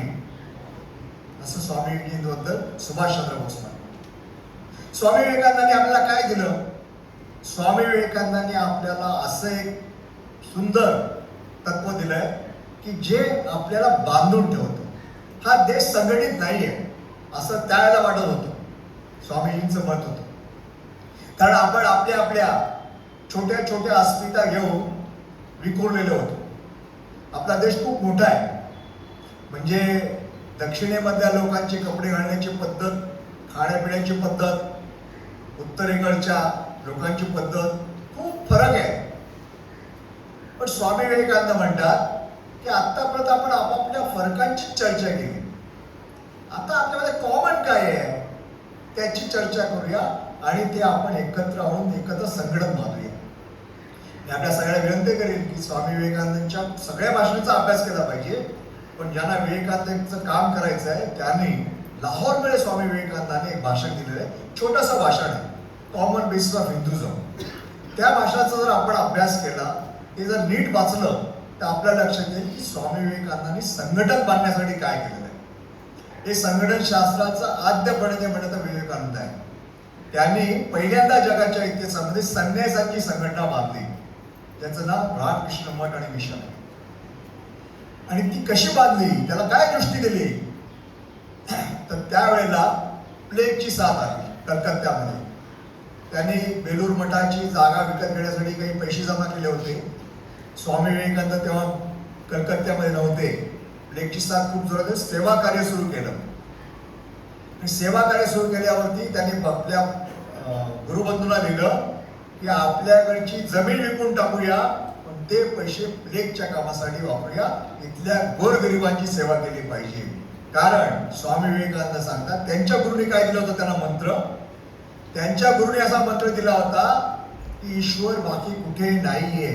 असं स्वामी विवेकानंदबद्दल सुभाषचंद्र बोस म्हणतात. स्वामी विवेकानंदांनी आपल्याला काय दिलं? स्वामी विवेकानंदांनी आपल्याला असं एक सुंदर तत्व दिलंय की जे आपल्याला बांधून ठेवतं. हा देश संघटित नाहीये असं त्यावेळेला वाटत होतं, स्वामीजींचं मत होतं. कारण आपण आपल्या आपल्या छोट्या छोट्या अस्मिता घेऊन विखुरलेलो होतो. आपला देश खूप मोठा आहे, म्हणजे दक्षिणेमधल्या लोकांची कपडे घालण्याची पद्धत, खाण्यापिण्याची पद्धत, उत्तरेकडच्या लोकांची पद्धत खूप फरक आहे. पण स्वामी विवेकानंद म्हणतात की आतापर्यंत आपण आपापल्या फरकांची चर्चा केली, आता आपल्यामध्ये कॉमन काय आहे त्याची चर्चा करूया आणि ते आपण एकत्र आणून एकत्र संघटन बांधूया. मी आपल्या सगळ्या विनंती करेन की स्वामी विवेकानंदांच्या सगळ्या भाषणांचा अभ्यास केला पाहिजे, पण ज्यांना विवेकानंदांचं काम करायचं आहे त्यांनी लाहोरमध्ये स्वामी विवेकानंदांनी एक भाषण दिलेलं आहे, छोटंसं भाषण आहे, कॉमन बेसिस ऑफ हिंदुझम. त्या भाषणाचा जर आपण अभ्यास केला, ते जर नीट वाचलं तर आपल्या लक्षात येईल की स्वामी विवेकानंदांनी संघटन बांधण्यासाठी काय केलेलं आहे. हे संघटन शास्त्राचं आद्य प्रणेते म्हणत विवेकानंद आहे. त्यांनी पहिल्यांदा जगाच्या इतिहासामध्ये संन्यासांची संघटना बांधली, त्याचं नाव रामकृष्ण मठ आणि मिशन आहे. आणि ती कशी बांधली, त्याला काय दृष्टी दिली, तर त्यावेळेला प्लेगची साथ आली कलकत्त्यामध्ये. त्यांनी बेलूर मठाची जागा विकत घेण्यासाठी काही पैसे जमा केले होते. स्वामी विवेकानंद तेव्हा कलकत्त्यामध्ये नव्हते. प्लेगची साथ खूप जोरात, सेवा कार्य सुरू केलं. आणि सेवा कार्य सुरू केल्यावरती त्यांनी आपल्या गुरुबंधूंना लिहिलं की आपल्याकडची जमीन विकून टाकूया, पण ते पैसे प्लेगच्या कामासाठी वापरूया, इथल्या गोरगरिबांची सेवा केली पाहिजे. कारण स्वामी विवेकानंद सांगतात त्यांच्या गुरुने काय दिलं होतं त्यांना मंत्र, त्यांच्या गुरुने असा मंत्र दिला होता की ईश्वर बाकी कुठेही नाहीये,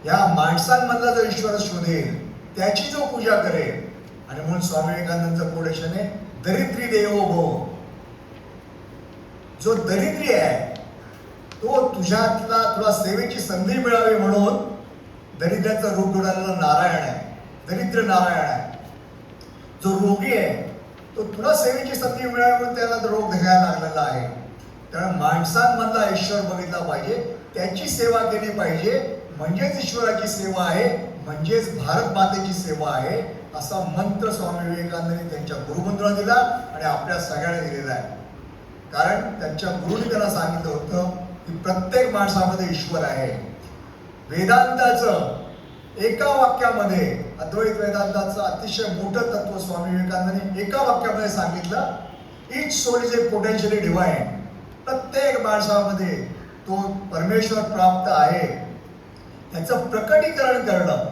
या माणसांमधला जो ईश्वर शोधेल त्याची जो पूजा करेल. आणि म्हणून स्वामी विवेकानंदांचं कोटेशन आहे, दरिद्री देवो भव. जो दरिद्री आहे तो तुला सेवेची संधी मिळावी म्हणून दरिद्राचं रूप जोडायला नारायण आहे, दरिद्र नारायण आहे. जो रोगी आहे तो तुला सेवेची संधी मिळावी म्हणून त्याला रोग घ्यायला लागलेला आहे. त्यामुळे माणसांमधला ईश्वर बघितला पाहिजे, त्याची सेवा केली पाहिजे, म्हणजेच ईश्वराची सेवा आहे, म्हणजेच भारत मातेची सेवा आहे. असा मंत्र स्वामी विवेकानंदांनी त्यांच्या गुरुबंधूंना दिला आणि आपल्या सगळ्यांना दिलेला आहे. कारण त्यांच्या गुरुने त्यांना सांगितलं होतं की प्रत्येक माणसामध्ये ईश्वर आहे. वेदांताचं एका वाक्यामध्ये, अद्वैत वेदांताचं अतिशय मोठं तत्व स्वामी विवेकानंदांनी एका वाक्यामध्ये सांगितलं, each soul is a potentially divine. प्रत्येक माणसामध्ये तो परमेश्वर प्राप्त आहे, त्याचं प्रकटीकरण करणं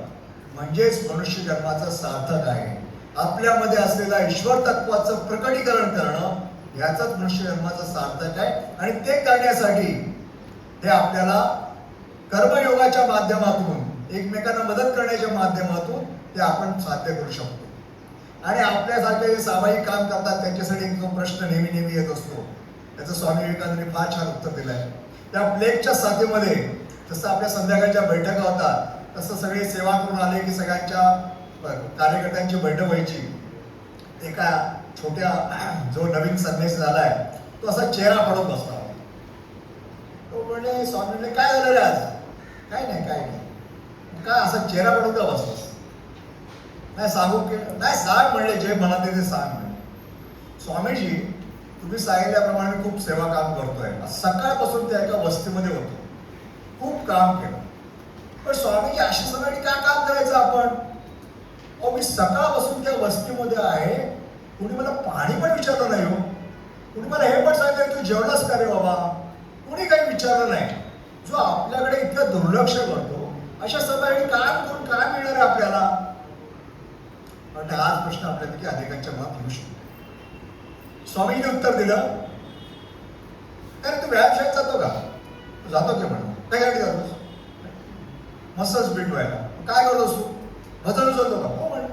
म्हणजेच मनुष्य जन्माचं सार्थक आहे. आपल्यामध्ये असलेल्या ईश्वर तत्वाचं प्रकटीकरण करणं याचंच मनुष्य जन्माचं सार्थक आहे. आणि ते करण्यासाठी हे आपल्याला कर्मयोगाच्या माध्यमातून, एकमेकांना मदत करण्याच्या माध्यमातून ते आपण साध्य करू शकतो. आणि आपल्यासारखे जे सामायिक काम करतात त्यांच्यासाठी एक जो प्रश्न नेहमी नेहमी येत असतो, त्याचं स्वामी विवेकानंदांनी फार छान उत्तर दिलं आहे. त्या प्लेगच्या साथीमध्ये जसं आपल्या संध्याकाळच्या बैठका होतात, तसं सगळे सेवा करून आले की सगळ्यांच्या कार्यकर्त्यांची बैठक व्हायची. एका छोट्या जो नवीन संन्यासी झालाय तो असा चेहरा पडत बसला. तो म्हणजे स्वामीने काय झालं रे आज? काय नाही काय नाही, काय असा चेहरा पडून का बसलास? नाही सांगू की नाही, सांग म्हणले, जे म्हणत ते सांग म्हणले. स्वामीजी तुम्ही सांगितल्याप्रमाणे मी खूप सेवा काम करतोय. सकाळपासून त्या एका वस्तीमध्ये होतो, खूप काम केलं. पण स्वामीजी अशा सगळ्यांनी काय काम करायचं आपण? अहो मी सकाळपासून त्या वस्तीमध्ये आहे, कुणी मला पाणी पण विचारलं नाही हो. कुणी मला हे पण सांगितलं तू जेवलास का रे बाबा, तू कोणी काही विचारलं नाही. जो आपल्याकडे इतकं दुर्लक्ष करतो अशा समाजाने काम करून काय मिळणार आहे आपल्याला? हाच प्रश्न आपल्यापैकी अनेकांच्या मनात येऊ शकतो. स्वामीजीने उत्तर दिलं, अरे तू व्यायामशाळेत जातो का? तू जातो की म्हणून काय गाडी जातोस? मसल्स बिल्ड व्हायला. काय करतोस तू? वजन उचलतो का? हो म्हणे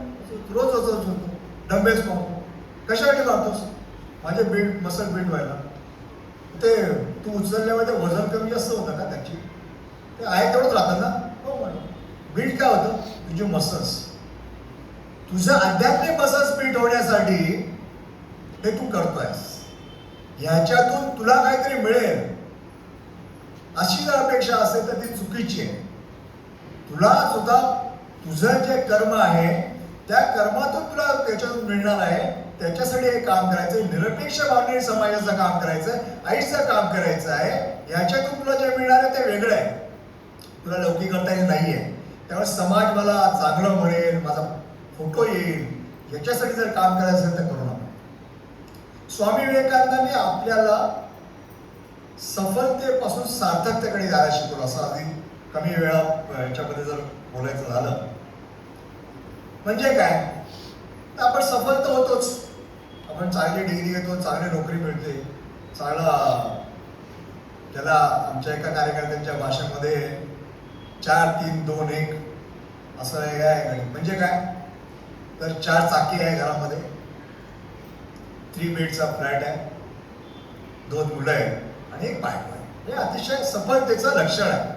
रोज वजन उचलतो, डंबेल्स मारतो. कशासाठी मारतोस? माझे मसल बिल्ड व्हायला. ते तू उचलल्यामुळे वजन कमी जास्त होतं का त्याची? ते आहे तेवढंच राहतं ना? हो म्हणे. बिल्ड काय होतं? तुझे मसल्स, तुझं आध्यात्मिक मसल्स बिल्ड होण्यासाठी हे तू करतोयस. ह्याच्यातून तुला काहीतरी मिळेल अशी जर अपेक्षा असेल तर ती चुकीची आहे. तुला सुद्धा तुझं जे कर्म आहे त्या कर्मातून तुला त्याच्यातून मिळणार आहे, त्याच्यासाठी हे काम करायचं. निरपेक्ष भावनेने समाजाचं काम करायचं, आईचं काम करायचं आहे. ह्याच्यातून तुला जे मिळणार आहे ते वेगळं आहे, तुला लौकिक करता येत नाहीये. त्यामुळे समाज मला चांगलं म्हणेल, माझा फोटो येईल, याच्यासाठी जर काम करायचं असेल तर करू नका. स्वामी विवेकानंदांनी आपल्याला सफलतेपासून सार्थकतेकडे जायला शिकवलं. असं आधी कमी वेळा याच्यामध्ये जर बोलायचं झालं म्हणजे काय, तर आपण सफल तर होतोच. आपण चांगली डिग्री घेतो, चांगली नोकरी मिळते, चांगला, त्याला आमच्या एका कार्यकर्त्यांच्या भाषेमध्ये 4, 3, 2, 1 असं हे आहे. म्हणजे काय, तर 4 चाकी आहे घरामध्ये, 3 बेडचा फ्लॅट आहे, 2 मुलं आहेत आणि 1 बायको आहे. हे अतिशय सफलतेचं लक्षण आहे.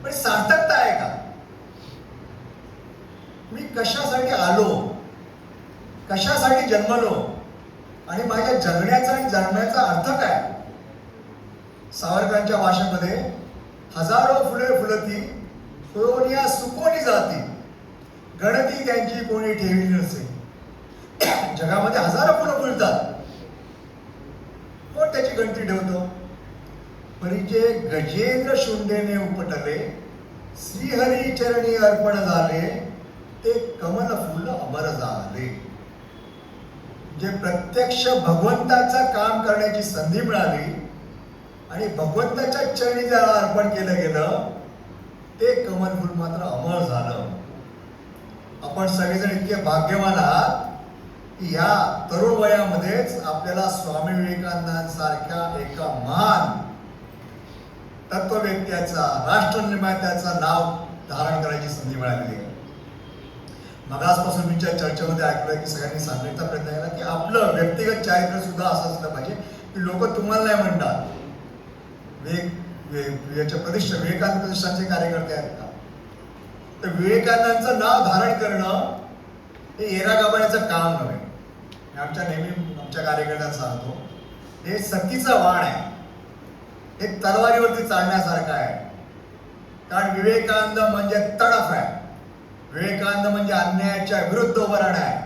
पण सार्थकता आहे का? मी कशासाठी आलो, कशासाठी जन्मलो आणि माझ्या जगण्याचा आणि जन्माचा अर्थ काय? सावरकरांच्या भाषेमध्ये हजारो फुले फुलती, कोणी सुकोनी जाती, गणती त्यांची कोणी ठेवली नसे. जगामध्ये हजारो फुलं फुलतात, कोण त्याची गणती ठेवतो? परिचे गजेंद्र शुंडेने उपटले, श्रीहरी चरणी अर्पण झाले, ते कमल फुल अमर झाले. जे प्रत्यक्ष भगवंताचं काम करण्याची संधी मिळाली आणि भगवंताच्या चरणी ज्याला अर्पण केलं गेलं ते कमल फुल मात्र अमर झालं. आपण सगळेजण इतके भाग्यवान आहात की या तरुण वयामध्येच आपल्याला स्वामी विवेकानंदांसारख्या एका महान तत्ववेत्याचा, राष्ट्रनिर्मात्याचं नाव धारण करायची संधी मिळालेली आहे. मगासपासून मी चर्चेमध्ये ऐकलं की सगळ्यांनी सांगण्याचा प्रयत्न केला की आपलं व्यक्तिगत चारित्र्य सुद्धा असं असलं पाहिजे की लोक तुम्हाला नाही म्हणतात याच्या विवेकानंद प्रतिष्ठानचे कार्यकर्ते आहेत का, तर विवेकानंदांचं नाव धारण करणं हे येरा गाभाऱ्याचं काम नव्हे. नेहमी आमच्या कार्यकर्त्यांना सांगतो, हे सक्तीचं वाण आहे, हे तलवारीवरती चालण्यासारखं आहे. कारण विवेकानंद म्हणजे तडफ आहे, विवेकानंद म्हणजे अन्यायाच्या विरुद्ध उभं राहणं आहे,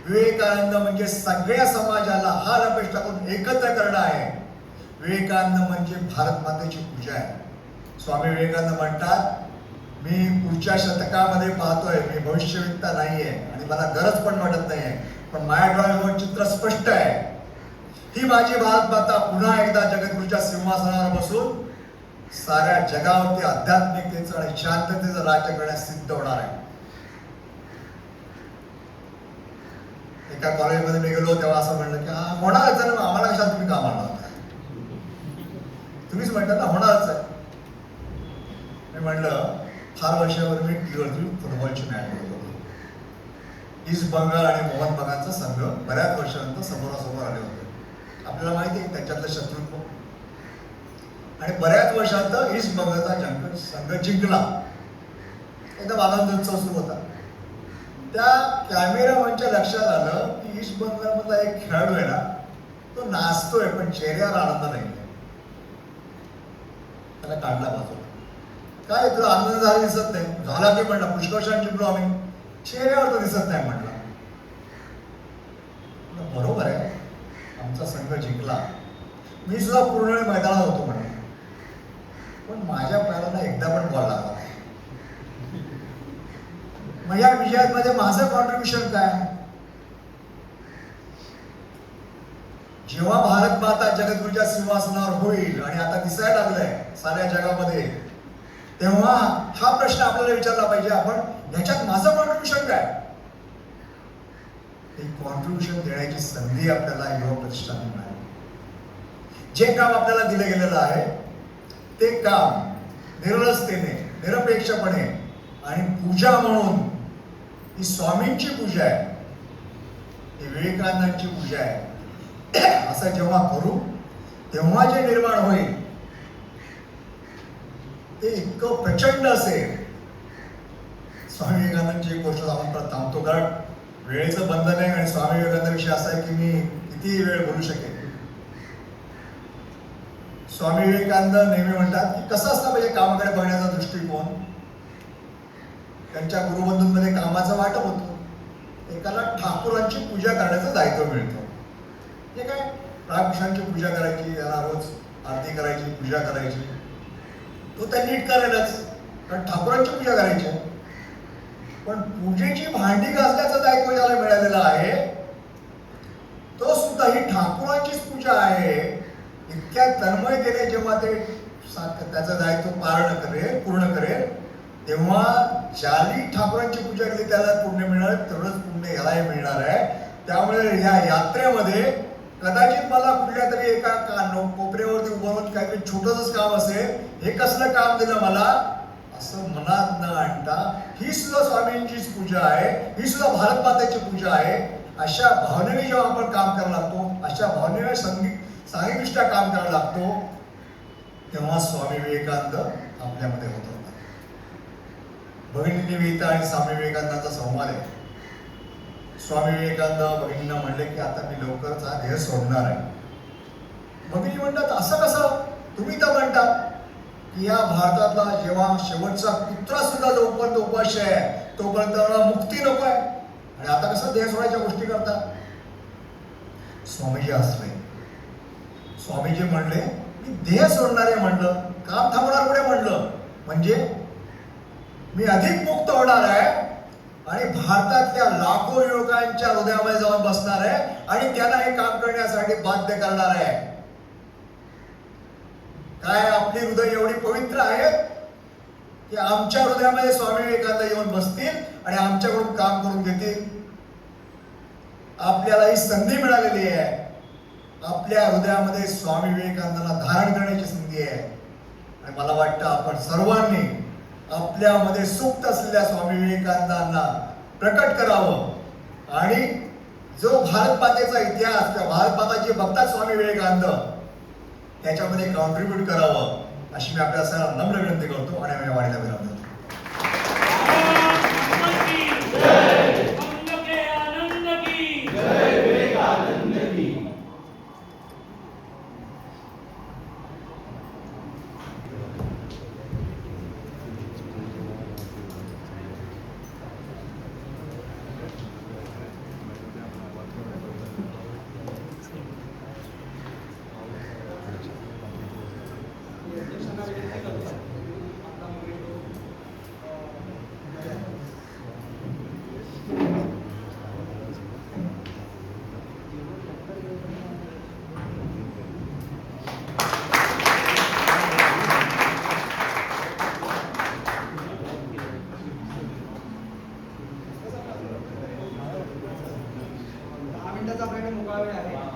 विवेकानंद म्हणजे सगळ्या समाजाला हार अपेष्टातून एकत्र करणं आहे, विवेकानंद म्हणजे भारत मातेची पूजा आहे. स्वामी विवेकानंद म्हणतात, मी पुढच्या शतकामध्ये पाहतोय, मी भविष्यवेत्ता नाहीये आणि मला गरज पण वाटत नाहीये, पण माझ्या डोळ्यासमोर चित्र स्पष्ट आहे. ही माझी भारत माता पुन्हा एकदा जगद्गुरूच्या सिंहासनावर बसून साऱ्या जगावरती आध्यात्मिकतेचं आणि शांततेचं राज्य करण्यास सिद्ध होणार आहे. एका कॉलेजमध्ये मी गेलो तेव्हा असं म्हणलं की हा होणारच आहे ना, आम्हाला कशाला तुम्ही कामाला लावता, तुम्हीच म्हणता ना होणारच आहे. मी म्हणलं फार वर्षावर मी टीव्हीवरती फुटबॉलची मॅच बघत होतो. ईस्ट बंगाल आणि मोहन बगानचा संघ बऱ्याच वर्षानंतर समोरासमोर आले होते. आपल्याला माहिती आहे त्याच्यातलं शत्रुत्व, आणि बऱ्याच वर्षांत ईस्ट बंगालचा संघ जिंकला. एकदम आनंद उत्सव सुरू होता. त्या कॅमेरामनच्या लक्षात आलं की ईस्ट बंगालमधला एक खेळाडू आहे ना, तो नाचतोय पण चेहऱ्यावर आनंद नाही. त्याला काढला बाजूला. काय तुला आनंद झाला दिसत नाही? झाला की म्हणला पुष्कळशान जिंकलो आम्ही, चेहऱ्यावर तर दिसत नाही म्हटलं. बरोबर आहे, आमचा संघ जिंकला, मी सुद्धा पूर्ण वेळ मैदानात होतो म्हणे, पण माझ्या पायाला एकदा पण बॉल लागला. मग या विजयामध्ये माझं कॉन्ट्रीब्युशन काय? जेव्हा भारत माता जगद्गुरूच्या सिंहासनावर होईल आणि आता दिसायला लागलंय साऱ्या जगामध्ये, तेव्हा हा प्रश्न आपल्याला विचारला पाहिजे, आपण ह्याच्यात माझं कॉन्ट्रीब्युशन काय? हे कॉन्ट्रीब्युशन देण्याची संधी आपल्याला युवा प्रतिष्ठानाने मिळाली. जे काम आपल्याला दिलं गेलेलं आहे ते काम निर्लसतेने, निरपेक्षपणे आणि पूजा म्हणून, ही स्वामींची पूजा आहे, ही विवेकानंदांची पूजा आहे, असं जेव्हा करू तेव्हा जे निर्माण होईल ते इतकं प्रचंड असेल. स्वामी विवेकानंदांची एक गोष्ट आपण परत थांबतो, कारण वेळेचं बंधन आहे आणि स्वामी विवेकानंदाविषयी असं आहे की मी किती वेळ बोलू शकेन. स्वामी विवेकानंद नेहमी म्हणतात की कसं असतं पाहिजे कामाकडे बघण्याचा दृष्टिकोन. त्यांच्या गुरुबंधूंमध्ये कामाचं वाटप होतं. एकाला ठाकूरांची पूजा करण्याचं दायित्व मिळतं. हे काय, रामकृष्णांची पूजा करायची, त्याला रोज आरती करायची, पूजा करायची, तो त्या नीट करायलाच, कारण ठाकूरांची पूजा करायची. पण पूजेची भांडी घासण्याचं दायित्व ज्याला मिळालेलं आहे तो सुद्धा ही ठाकूरांचीच पूजा आहे. इतक्या तन्मयतेने जेव्हा ते त्याचं दायित्व पूर्ण करेल तेव्हा ज्याने ठाकूरांची पूजा केली त्याला पुण्य मिळणार, तेवढंच पुण्य यालाही मिळणार आहे. त्यामुळे या यात्रेमध्ये कदाचित मला कुठल्या तरी एका कोपऱ्यावरती उभं राहून काहीतरी छोटंसंच काम असेल, हे कसलं काम दिलं मला असं मनात न आणता, ही सुद्धा स्वामींचीच पूजा आहे, ही सुद्धा भारत मातेची पूजा आहे, अशा भावनेने जेव्हा आपण काम करायला लागतो, अशा भावनेने सांघिकदृष्ट्या काम करायला लागतो, तेव्हा स्वामी विवेकानंद आपल्यामध्ये होत होता. भगिनी निवेदिता आणि स्वामी विवेकानंदाचा संवाद आहे. स्वामी विवेकानंद भगिनींना म्हणले की आता मी लवकरच हा देह सोडणार आहे. भगिनी म्हणतात असं कसं, तुम्ही तर म्हणतात की या भारतातला जेव्हा शेवटचा कुत्रा सुद्धा जोपर्यंत उपाशी आहे तोपर्यंत मला मुक्ती नको आहे, आणि आता कसं देह सोडायच्या गोष्टी करतात. स्वामीजी असले, स्वामीजी म्हणले मी देह सोडणार आहे, म्हणलं काम थांबणार पुढे, म्हणलं म्हणजे मी अधिक मुक्त होणार आहे आणि भारतातल्या लाखो युवकांच्या हृदयामध्ये जाऊन बसणार आहे आणि त्यांना हे काम करण्यासाठी बाध्य करणार आहे. काय आपली हृदय एवढी पवित्र आहेत की आमच्या हृदयामध्ये स्वामी विवेकानंद येऊन बसतील आणि आमच्याकडून काम करून घेतील. आपल्याला ही संधी मिळालेली आहे, आपल्या हृदयामध्ये स्वामी विवेकानंदांना धारण करण्याची संधी आहे. आणि मला वाटतं आपण सर्वांनी आपल्यामध्ये सुप्त असलेल्या स्वामी विवेकानंदांना प्रकट करावं आणि जो भारत मातेचा इतिहास किंवा भारत माता जे बघतात स्वामी विवेकानंद त्याच्यामध्ये कॉन्ट्रीब्यूट करावं, अशी मी आपल्या सर्वांना नम्र विनंती करतो आणि आम्ही वाढीला विराम देतो. आपल्याकडे मोकळा वेळ आहे.